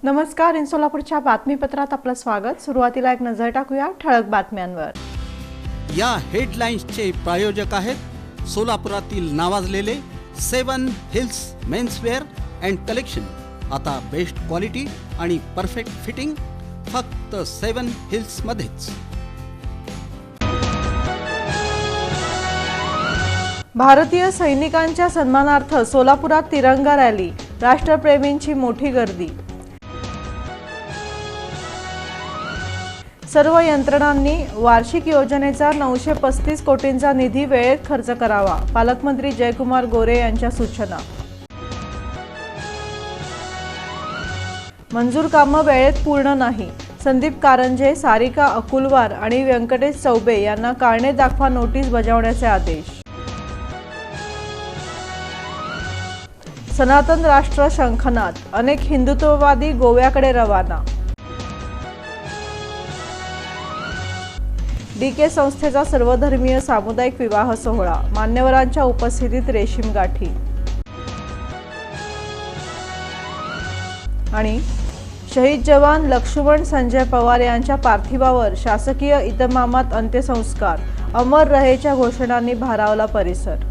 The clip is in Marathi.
नमस्कार. इन सोलापूरच्या बातमीपत्रात आपलं स्वागत. सुरुवातीला एक नजर टाकूया ठळक बातम्यांवर. या हेडलाईन्सचे प्रायोजक आहेत सोलापुरातील नावाजलेले 7 हिल्स मेन्सवेअर अँड कलेक्शन. आता बेस्ट क्वालिटी आणि परफेक्ट फिटिंग फक्त 7 हिल्स मध्येच. भारतीय सैनिकांच्या सन्मानार्थ सोलापुरात तिरंगा रॅली, राष्ट्रप्रेमींची मोठी गर्दी. सर्व यंत्रणांनी वार्षिक योजनेचा 935 कोटींचा निधी वेळेत खर्च करावा, पालकमंत्री जयकुमार गोरे यांच्या सूचना. मंजूर कामं वेळेत पूर्ण नाही, संदीप कारंजे, सारिका अकुलवार आणि व्यंकटेश चौबे यांना कारणे दाखवा नोटीस बजावण्याचे आदेश. सनातन राष्ट्र शंखनाद, अनेक हिंदुत्ववादी गोव्याकडे रवाना. डीके संस्थेचा सर्वधर्मीय सामुदायिक विवाह सोहळा, मान्यवरांच्या उपस्थितीत रेशीम गाठी. आणि शहीद जवान लक्ष्मण संजय पवार यांच्या पार्थिवावर शासकीय इतमामात अंत्यसंस्कार, अमर रहेच्या घोषणांनी भारावला परिसर.